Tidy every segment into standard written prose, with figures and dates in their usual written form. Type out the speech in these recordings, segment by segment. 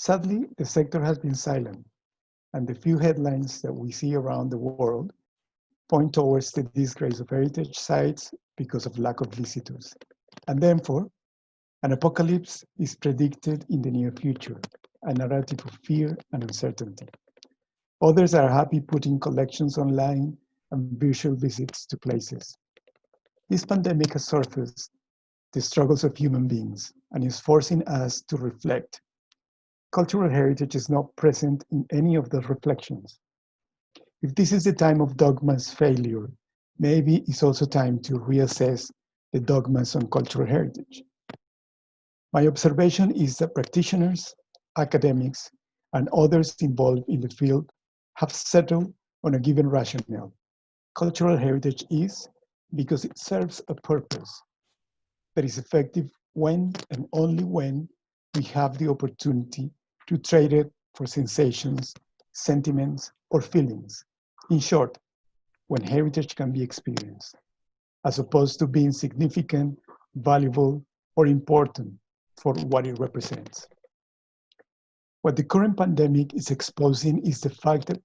Sadly, the sector has been silent, and the few headlines that we see around the world point towards the disgrace of heritage sites because of lack of visitors. And therefore, an apocalypse is predicted in the near future, a narrative of fear and uncertainty. Others are happy putting collections online and virtual visits to places. This pandemic has surfaced the struggles of human beings and is forcing us to reflect. Cultural heritage is not present in any of those reflections. If this is the time of dogma's failure, maybe it's also time to reassess the dogmas on cultural heritage. My observation is that practitioners, academics, and others involved in the field have settled on a given rationale. Cultural heritage is because it serves a purpose that is effective when and only when we have the opportunity to trade it for sensations, sentiments, or feelings. In short, when heritage can be experienced, as opposed to being significant, valuable, or important for what it represents. What the current pandemic is exposing is the fact that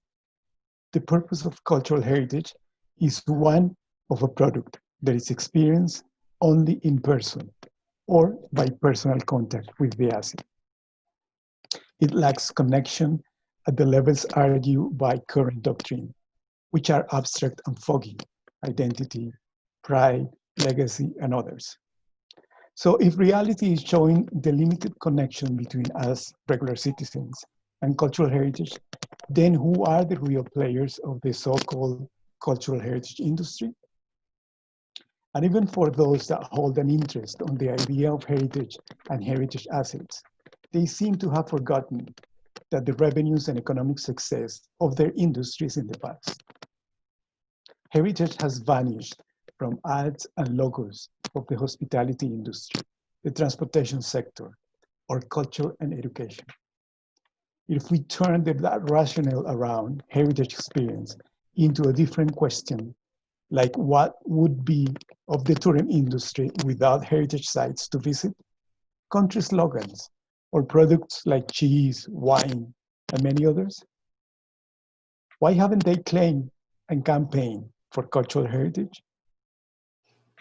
the purpose of cultural heritage is one of a product that is experienced only in person or by personal contact with the asset. It lacks connection at the levels argued by current doctrine, which are abstract and foggy: identity, pride, legacy, and others. So if reality is showing the limited connection between us, regular citizens, and cultural heritage, then who are the real players of the so-called cultural heritage industry? And even for those that hold an interest on the idea of heritage and heritage assets, they seem to have forgotten that the revenues and economic success of their industries in the past. Heritage has vanished from ads and logos of the hospitality industry, the transportation sector, or culture and education. If we turn that rationale around heritage experience into a different question, like what would be of the tourism industry without heritage sites to visit, country slogans, or products like cheese, wine, and many others, why haven't they claimed and campaigned for cultural heritage?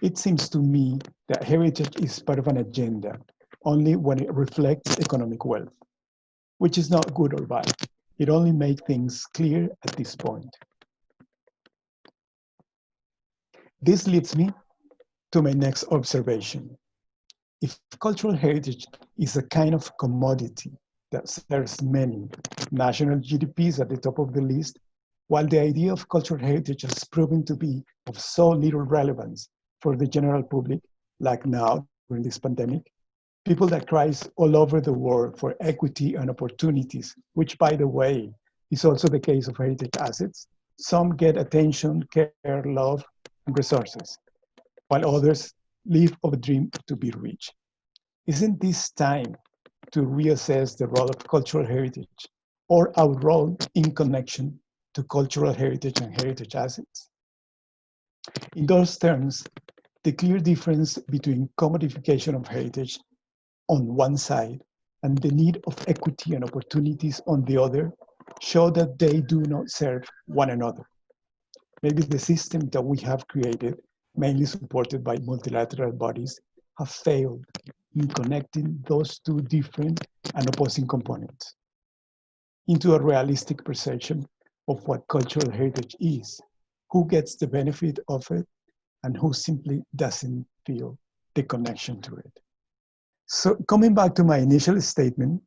It seems to me that heritage is part of an agenda only when it reflects economic wealth, which is not good or bad. It only makes things clear at this point. This leads me to my next observation. If cultural heritage is a kind of commodity that serves many, national GDPs at the top of the list, while the idea of cultural heritage has proven to be of so little relevance for the general public, like now during this pandemic, people that cries all over the world for equity and opportunities, which by the way, is also the case of heritage assets, some get attention, care, love, and resources, while others live of a dream to be rich. Isn't this time to reassess the role of cultural heritage or our role in connection to cultural heritage and heritage assets? In those terms, the clear difference between commodification of heritage on one side and the need of equity and opportunities on the other show that they do not serve one another. Maybe the system that we have created, mainly supported by multilateral bodies, have failed in connecting those two different and opposing components into a realistic perception of what cultural heritage is, who gets the benefit of it, and who simply doesn't feel the connection to it. So coming back to my initial statement,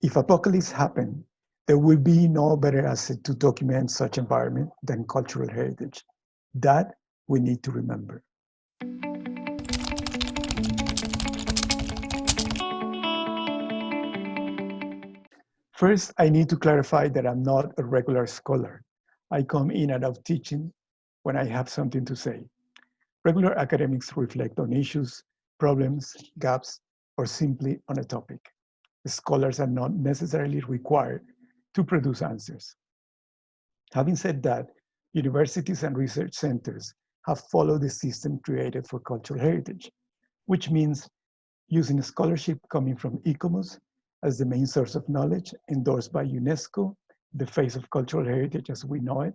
if apocalypse happened, there will be no better asset to document such environment than cultural heritage. That we need to remember. First, I need to clarify that I'm not a regular scholar. I come in and out teaching when I have something to say. Regular academics reflect on issues, problems, gaps, or simply on a topic. Scholars are not necessarily required to produce answers. Having said that, universities and research centers have followed the system created for cultural heritage, which means using scholarship coming from ICOMOS as the main source of knowledge endorsed by UNESCO, the face of cultural heritage as we know it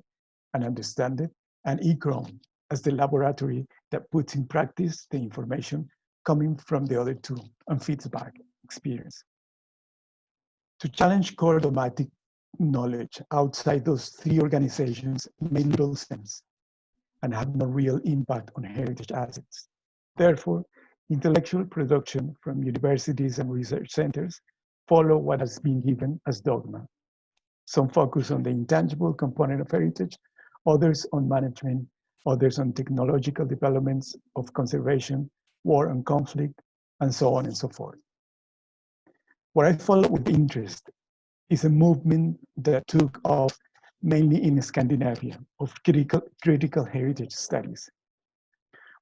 and understand it, and ICROM as the laboratory that puts in practice the information coming from the other two and feeds back experience. To challenge core dogmatic knowledge outside those three organizations made little sense and had no real impact on heritage assets. Therefore, intellectual production from universities and research centers follow what has been given as dogma. Some focus on the intangible component of heritage, others on management, others on technological developments of conservation, war and conflict, and so on and so forth. What I follow with interest is a movement that took off mainly in Scandinavia of critical heritage studies,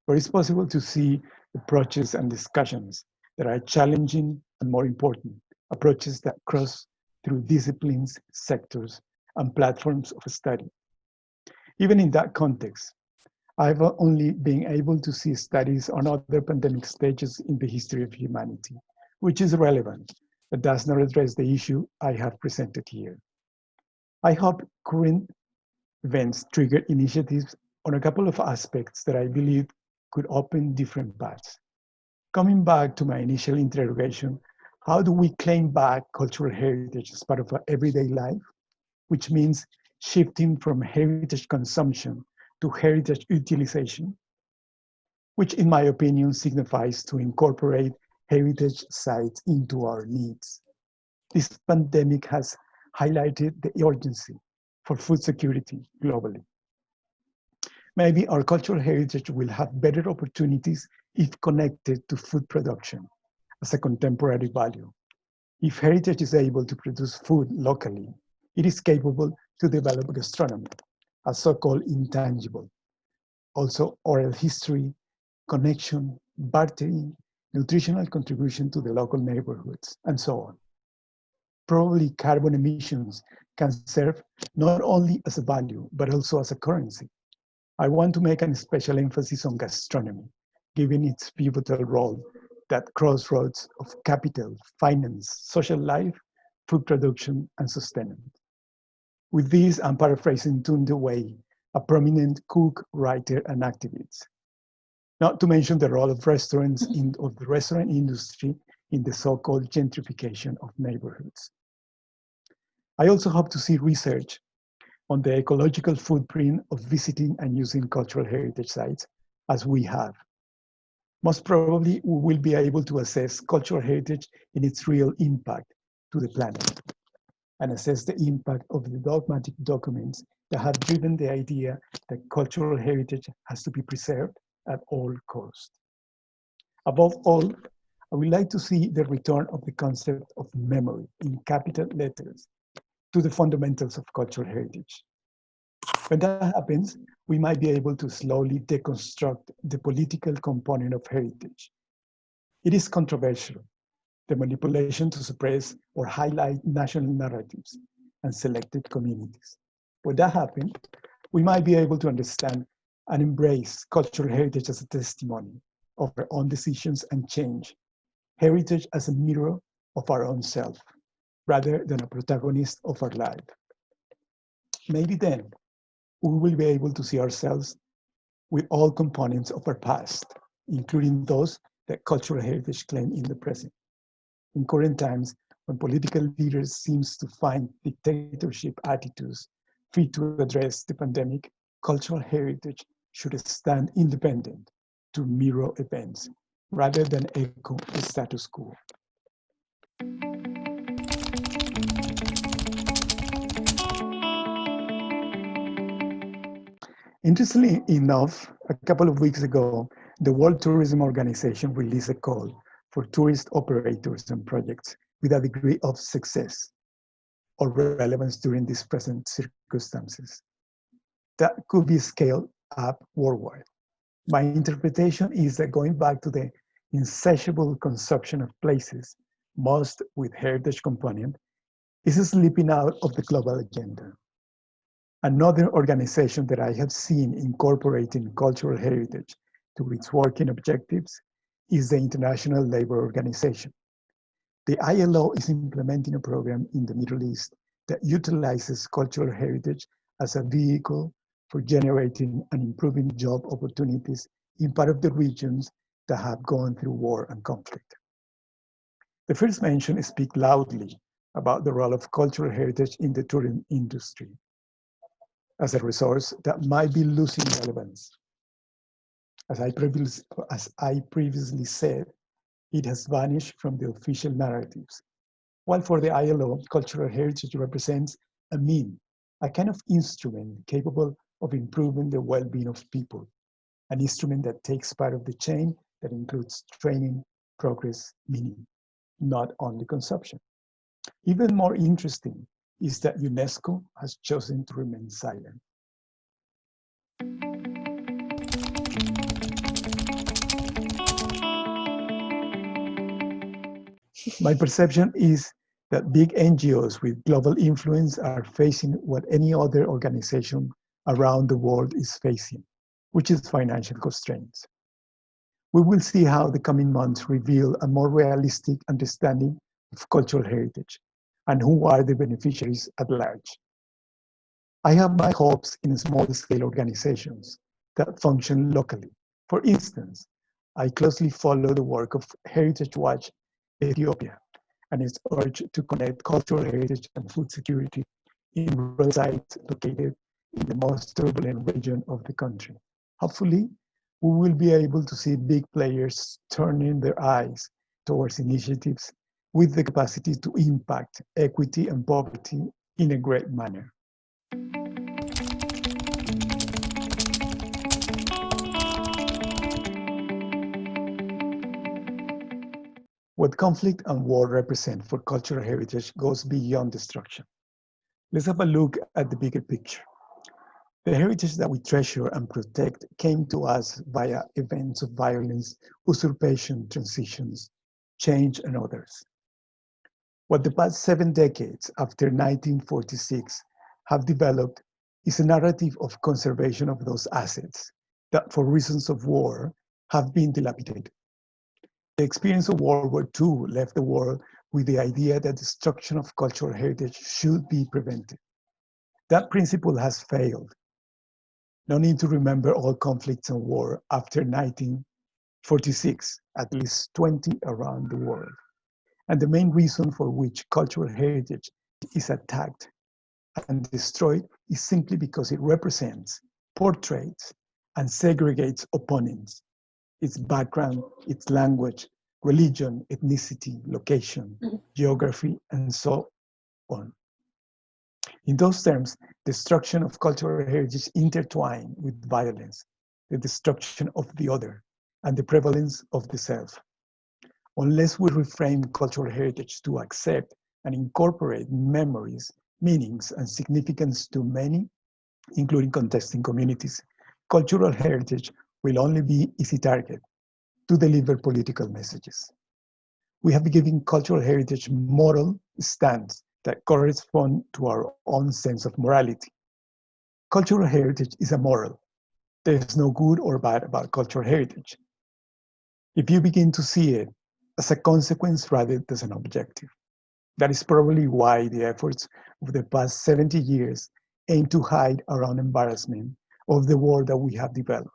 where it's possible to see approaches and discussions that are challenging and more important, approaches that cross through disciplines, sectors, and platforms of study. Even in that context, I've only been able to see studies on other pandemic stages in the history of humanity, which is relevant, but does not address the issue I have presented here. I hope current events trigger initiatives on a couple of aspects that I believe could open different paths. Coming back to my initial interrogation, how do we claim back cultural heritage as part of our everyday life? Which means shifting from heritage consumption to heritage utilization, which in my opinion signifies to incorporate heritage sites into our needs. This pandemic has highlighted the urgency for food security globally. Maybe our cultural heritage will have better opportunities if connected to food production as a contemporary value. If heritage is able to produce food locally, it is capable to develop gastronomy, a so-called intangible. Also oral history, connection, bartering, nutritional contribution to the local neighborhoods, and so on. Probably carbon emissions can serve not only as a value, but also as a currency. I want to make a special emphasis on gastronomy, given its pivotal role, that crossroads of capital, finance, social life, food production, and sustainment. With this, I'm paraphrasing Tunde Wei, a prominent cook, writer, and activist. Not to mention the role of of the restaurant industry in the so-called gentrification of neighborhoods. I also hope to see research on the ecological footprint of visiting and using cultural heritage sites, as we have. Most probably, we will be able to assess cultural heritage in its real impact to the planet and assess the impact of the dogmatic documents that have driven the idea that cultural heritage has to be preserved at all costs. Above all, I would like to see the return of the concept of memory in capital letters to the fundamentals of cultural heritage. When that happens, we might be able to slowly deconstruct the political component of heritage. It is controversial, the manipulation to suppress or highlight national narratives and selected communities. When that happens, we might be able to understand and embrace cultural heritage as a testimony of our own decisions and change, heritage as a mirror of our own self, rather than a protagonist of our life. Maybe then we will be able to see ourselves with all components of our past, including those that cultural heritage claim in the present. In current times, when political leaders seem to find dictatorship attitudes fit to address the pandemic, cultural heritage should stand independent to mirror events rather than echo the status quo. Interestingly enough, a couple of weeks ago, the World Tourism Organization released a call for tourist operators and projects with a degree of success or relevance during these present circumstances that could be scaled up worldwide. My interpretation is that going back to the insatiable consumption of places, most with heritage component, is slipping out of the global agenda. Another organization that I have seen incorporating cultural heritage to its working objectives is the International Labour Organization. The ILO is implementing a program in the Middle East that utilizes cultural heritage as a vehicle for generating and improving job opportunities in part of the regions that have gone through war and conflict. The first mention speaks loudly about the role of cultural heritage in the tourism industry as a resource that might be losing relevance. As I previously said, it has vanished from the official narratives. While for the ILO, cultural heritage represents a mean, a kind of instrument capable of improving the well-being of people, an instrument that takes part of the chain that includes training, progress, meaning, not only consumption. Even more interesting is that UNESCO has chosen to remain silent. My perception is that big NGOs with global influence are facing what any other organization around the world is facing, which is financial constraints. We will see how the coming months reveal a more realistic understanding of cultural heritage and who are the beneficiaries at large. I have my hopes in small-scale organizations that function locally. For instance, I closely follow the work of Heritage Watch Ethiopia and its urge to connect cultural heritage and food security in rural sites located in the most turbulent region of the country. Hopefully, we will be able to see big players turning their eyes towards initiatives with the capacity to impact equity and poverty in a great manner. What conflict and war represent for cultural heritage goes beyond destruction. Let's have a look at the bigger picture. The heritage that we treasure and protect came to us via events of violence, usurpation, transitions, change, and others. What the past 7 decades after 1946 have developed is a narrative of conservation of those assets that, for reasons of war, have been dilapidated. The experience of World War II left the world with the idea that destruction of cultural heritage should be prevented. That principle has failed. No need to remember all conflicts and war after 1946, at least 20 around the world. And the main reason for which cultural heritage is attacked and destroyed is simply because it represents, portrays, and segregates opponents, its background, its language, religion, ethnicity, location, geography, and so on. In those terms, destruction of cultural heritage intertwined with violence, the destruction of the other, and the prevalence of the self. Unless we reframe cultural heritage to accept and incorporate memories, meanings, and significance to many, including contesting communities, cultural heritage will only be easy target to deliver political messages. We have given cultural heritage moral stands that correspond to our own sense of morality. Cultural heritage is amoral. There is no good or bad about cultural heritage. If you begin to see it as a consequence rather than as an objective. That is probably why the efforts of the past 70 years aim to hide around embarrassment of the world that we have developed.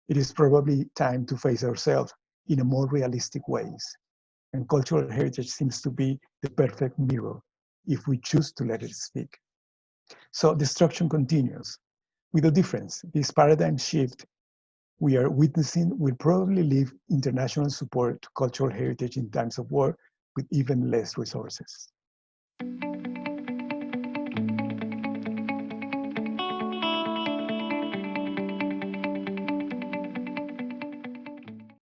It is probably time to face ourselves in a more realistic ways. And cultural heritage seems to be the perfect mirror if we choose to let it speak. So destruction continues. With a difference, this paradigm shift we are witnessing will probably leave international support to cultural heritage in times of war with even less resources.